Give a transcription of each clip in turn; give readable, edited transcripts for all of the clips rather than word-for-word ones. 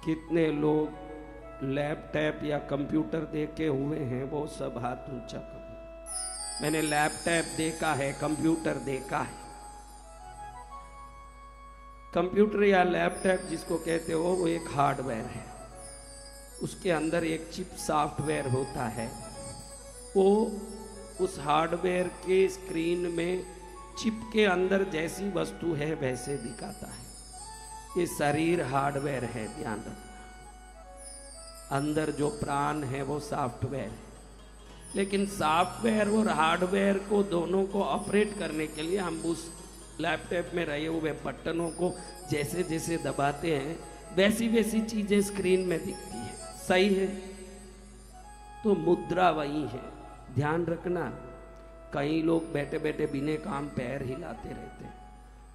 कितने लोग लैपटॉप या कंप्यूटर देखे हुए हैं, वो सब हाथ ऊंचा करो। मैंने लैपटॉप देखा है, कंप्यूटर देखा है। कंप्यूटर या लैपटॉप जिसको कहते हो वो एक हार्डवेयर है, उसके अंदर एक चिप सॉफ्टवेयर होता है। वो उस हार्डवेयर के स्क्रीन में चिप के अंदर जैसी वस्तु है वैसे दिखाता है। ये शरीर हार्डवेयर है, ध्यान रखना। अंदर जो प्राण है वो सॉफ्टवेयर है, लेकिन सॉफ्टवेयर और हार्डवेयर को दोनों को ऑपरेट करने के लिए हम उस लैपटॉप में रहे हुए बटनों को जैसे जैसे दबाते हैं वैसी वैसी चीजें स्क्रीन में दिखती है। सही है? तो मुद्रा वही है, ध्यान रखना। कई लोग बैठे बैठे बिना काम पैर हिलाते रहते हैं,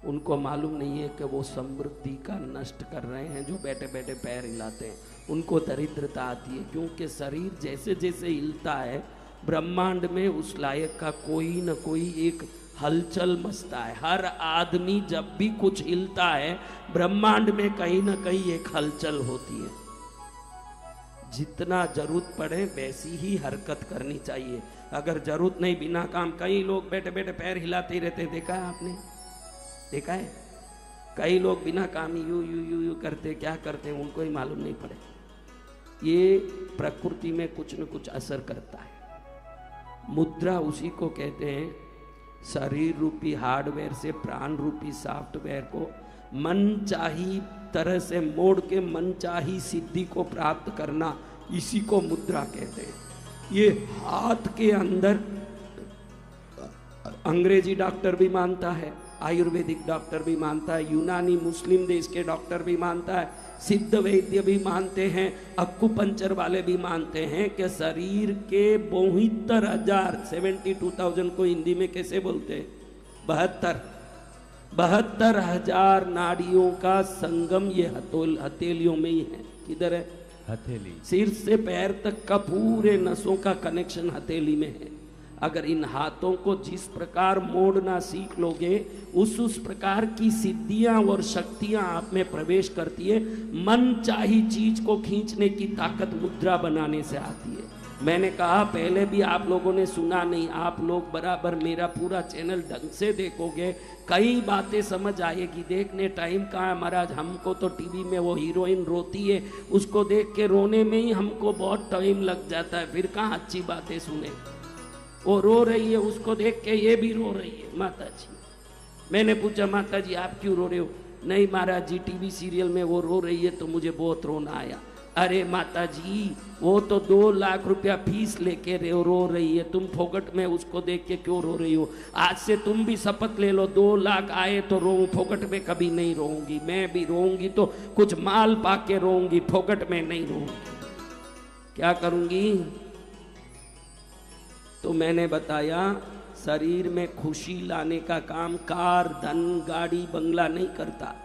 उनको मालूम नहीं है कि वो समृद्धि का नष्ट कर रहे हैं। जो बैठे बैठे पैर हिलाते हैं उनको दरिद्रता आती है, क्योंकि शरीर जैसे जैसे हिलता है ब्रह्मांड में उस लायक का कोई न कोई एक हलचल मचता है। हर आदमी जब भी कुछ हिलता है ब्रह्मांड में कहीं ना कहीं एक हलचल होती है। जितना जरूरत पड़े वैसी ही हरकत करनी चाहिए। अगर जरूरत नहीं, बिना काम, कई लोग बैठे बैठे पैर हिलाते ही रहते, देखा है आपने? देखा है? कई लोग बिना काम यू यू यू यू करते, क्या करते हैं उनको ही मालूम नहीं पड़े। ये प्रकृति में कुछ न कुछ असर करता है। मुद्रा उसी को कहते हैं, शरीर रूपी हार्डवेयर से प्राण रूपी सॉफ्टवेयर को मन चाही तरह से मोड़ के मन चाही सिद्धि को प्राप्त करना, इसी को मुद्रा कहते हैं। ये हाथ के अंदर अंग्रेजी डॉक्टर भी मानता है, आयुर्वेदिक डॉक्टर भी मानता है, यूनानी मुस्लिम देश के डॉक्टर भी मानता है, सिद्ध वैद्य भी मानते हैं, अक्यूपंचर वाले भी मानते हैं कि शरीर के 72,000 को हिंदी में कैसे बोलते हैं? 72,000 नाड़ियों का संगम ये हथेलियों में ही है। किधर है? हथेली। सिर से पैर तक का पूरे नसों का कनेक्शन हथेली में है। अगर इन हाथों को जिस प्रकार मोड़ना सीख लोगे उस प्रकार की सिद्धियां और शक्तियां आप में प्रवेश करती है। मन चाही चीज को खींचने की ताकत मुद्रा बनाने से आती है। मैंने कहा पहले भी, आप लोगों ने सुना नहीं। आप लोग बराबर मेरा पूरा चैनल ढंग से देखोगे, कई बातें समझ आएगी। देखने टाइम कहाँ है महाराज? हमको तो टीवी में वो हीरोइन रोती है, उसको देख के रोने में ही हमको बहुत टाइम लग जाता है, फिर कहाँ अच्छी बातें सुने। वो रो रही है, उसको देख के ये भी रो रही है। माता जी, मैंने पूछा माता जी आप क्यों रो रहे हो? नहीं महाराज जी, टीवी सीरियल में वो रो रही है तो मुझे बहुत रोना आया। अरे माता जी, वो तो 2 लाख रुपया फीस लेके रो रही है, तुम फोकट में उसको देख के क्यों रो रही हो? आज से तुम भी शपथ ले लो, 2 लाख आए तो रो, फोकट में कभी नहीं रोऊंगी। मैं भी रोऊंगी तो कुछ माल पा के रोऊंगी, फोकट में नहीं रोऊंगी। क्या करूंगी? तो मैंने बताया शरीर में खुशी लाने का काम कार, धन, गाड़ी, बंगला नहीं करता।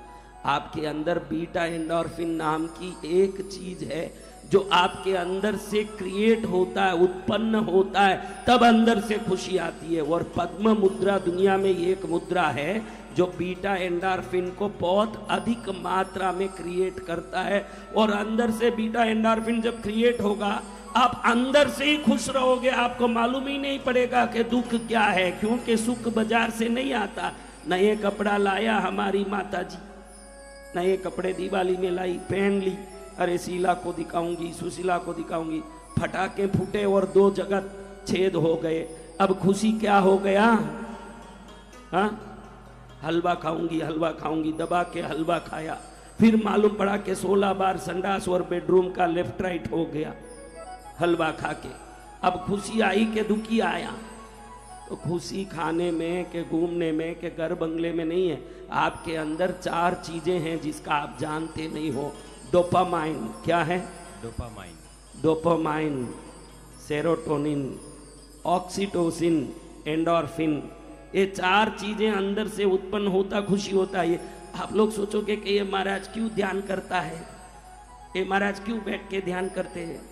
आपके अंदर बीटा एंडोर्फिन नाम की एक चीज है जो आपके अंदर से क्रिएट होता है, उत्पन्न होता है, तब अंदर से खुशी आती है। और पद्म मुद्रा दुनिया में एक मुद्रा है जो बीटा एंडोर्फिन को बहुत अधिक मात्रा में क्रिएट करता है। और अंदर से बीटा एंडोर्फिन जब क्रिएट होगा, आप अंदर से ही खुश रहोगे, आपको मालूम ही नहीं पड़ेगा कि दुख क्या है, क्योंकि सुख बाजार से नहीं आता। नए कपड़ा लाया हमारी माता जी, नए कपड़े दिवाली में लाई, पहन ली। अरे शीला को दिखाऊंगी, सुशीला को दिखाऊंगी, फटाके फूटे और 2 जगह छेद हो गए। अब खुशी क्या हो गया? हाँ, हलवा खाऊंगी, हलवा खाऊंगी, दबा के हलवा खाया, फिर मालूम पड़ा कि 16 बार संडास और बेडरूम का लेफ्ट राइट हो गया हलवा खा के। अब खुशी आई कि दुखी आया? तो खुशी खाने में के घूमने में के घर बंगले में नहीं है। आपके अंदर 4 चीजें हैं जिसका आप जानते नहीं हो। डोपामाइन, क्या है? Dopamine. Dopamine, serotonin, oxytocin, endorphin, ये 4 चीजें अंदर से उत्पन्न होता खुशी होता है। ये आप लोग सोचोगे कि ये महाराज क्यों ध्यान करता है, ये महाराज क्यों बैठ के ध्यान करते हैं,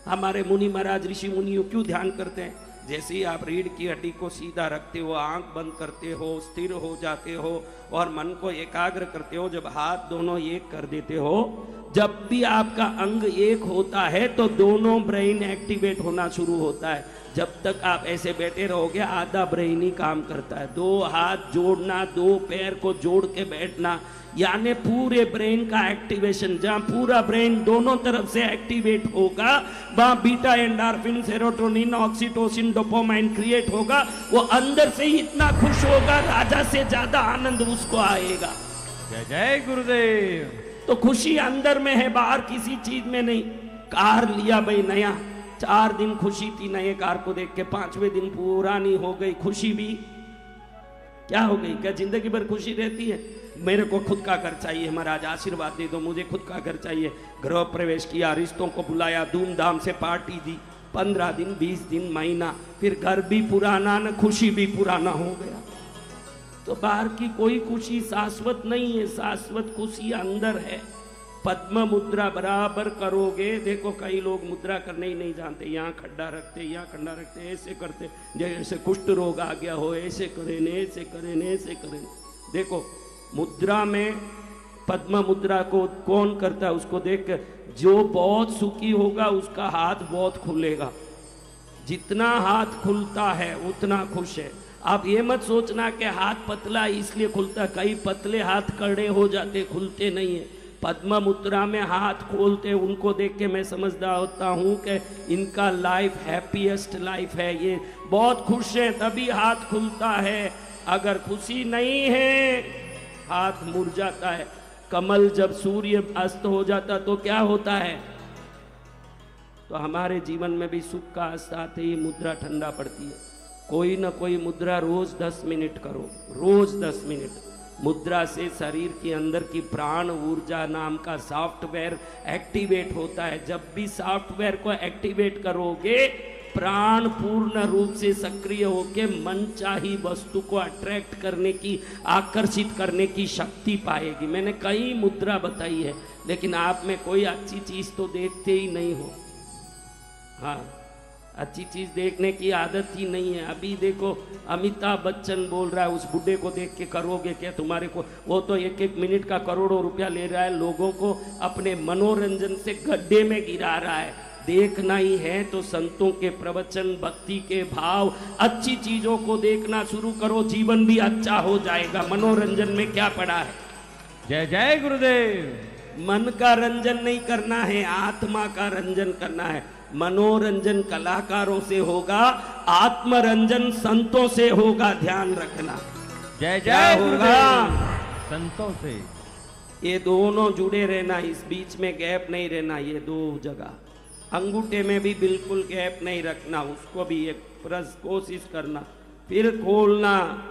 हमारे मुनि महाराज ऋषि मुनियों क्यों ध्यान करते हैं? जैसे ही आप रीढ़ की हड्डी को सीधा रखते हो, आंख बंद करते हो, स्थिर हो जाते हो और मन को एकाग्र करते हो, जब हाथ दोनों एक कर देते हो, जब भी आपका अंग एक होता है तो दोनों ब्रेन एक्टिवेट होना शुरू होता है। जब तक आप ऐसे बैठे रहोगे आधा ब्रेन ही काम करता है। दो हाथ जोड़ना, दो पैर को जोड़ के बैठना, यानी पूरे ब्रेन का एक्टिवेशन। जहां पूरा ब्रेन दोनों तरफ से एक्टिवेट होगा वहां beta endorphin, serotonin, oxytocin, dopamine create होगा। वो अंदर से ही इतना खुश होगा, राजा से ज्यादा आनंद उसको आएगा। जय जय गुरुदेव। तो खुशी अंदर में है, बाहर किसी चीज में नहीं। कार लिया भाई नया, 4 दिन खुशी थी नए कार को देख के, 5वें दिन पुरानी हो गई खुशी भी। क्या हो गई? क्या जिंदगी भर खुशी रहती है? मेरे को खुद का घर चाहिए, महाराज आशीर्वाद दे दो, मुझे खुद का घर चाहिए। गृह प्रवेश किया, रिश्तों को बुलाया, धूमधाम से पार्टी दी, 15 दिन, 20 दिन, महीना, फिर घर भी पुराना न खुशी भी पुराना हो गया। तो बाहर की कोई खुशी शाश्वत नहीं है, शाश्वत खुशी अंदर है। पद्म मुद्रा बराबर करोगे। देखो कई लोग मुद्रा करने ही नहीं जानते, यहाँ खड्डा रखते, यहाँ खड्डा रखते, ऐसे करते, जैसे कुष्ठ रोग आ गया हो, ऐसे करें, ऐसे करें, ऐसे करें। देखो मुद्रा में, पद्म मुद्रा को कौन करता है? उसको देख कर जो बहुत सुखी होगा उसका हाथ बहुत खुलेगा। जितना हाथ खुलता है उतना खुश है। आप ये मत सोचना कि हाथ पतला इसलिए खुलता, कई पतले हाथ कड़े हो जाते, खुलते नहीं है। पद्म मुद्रा में हाथ खोलते, उनको देख के मैं समझदार होता हूँ कि इनका लाइफ हैप्पीएस्ट लाइफ है, ये बहुत खुश है, तभी हाथ खुलता है। अगर खुशी नहीं है हाथ मुरझाता है। कमल जब सूर्य अस्त हो जाता तो क्या होता है? तो हमारे जीवन में भी सुख का अस्त आते ही मुद्रा ठंडा पड़ती है। कोई ना कोई मुद्रा रोज 10 मिनट करो, रोज 10 मिनट। मुद्रा से शरीर के अंदर की प्राण ऊर्जा नाम का सॉफ्टवेयर एक्टिवेट होता है। जब भी सॉफ्टवेयर को एक्टिवेट करोगे, प्राण पूर्ण रूप से सक्रिय होकर मनचाही वस्तु को अट्रैक्ट करने की, आकर्षित करने की शक्ति पाएगी। मैंने कई मुद्रा बताई है, लेकिन आप में कोई अच्छी चीज तो देखते ही नहीं हो। हाँ, अच्छी चीज देखने की आदत ही नहीं है। अभी देखो अमिताभ बच्चन बोल रहा है, उस बुढ़े को देख के करोगे क्या तुम्हारे को? वो तो 1-1 मिनट का करोड़ों रुपया ले रहा है, लोगों को अपने मनोरंजन से गड्ढे में गिरा रहा है। देखना ही है तो संतों के प्रवचन, भक्ति के भाव, अच्छी चीजों को देखना शुरू करो, जीवन भी अच्छा हो जाएगा। मनोरंजन में क्या पड़ा है? जय जय गुरुदेव। मन का रंजन नहीं करना है, आत्मा का रंजन करना है। मनोरंजन कलाकारों से होगा, आत्मरंजन संतों से होगा, ध्यान रखना। जय जय होगा संतों से। ये दोनों जुड़े रहना, इस बीच में गैप नहीं रहना। ये 2 जगह, अंगूठे में भी बिल्कुल गैप नहीं रखना, उसको भी एक कोशिश करना, फिर खोलना।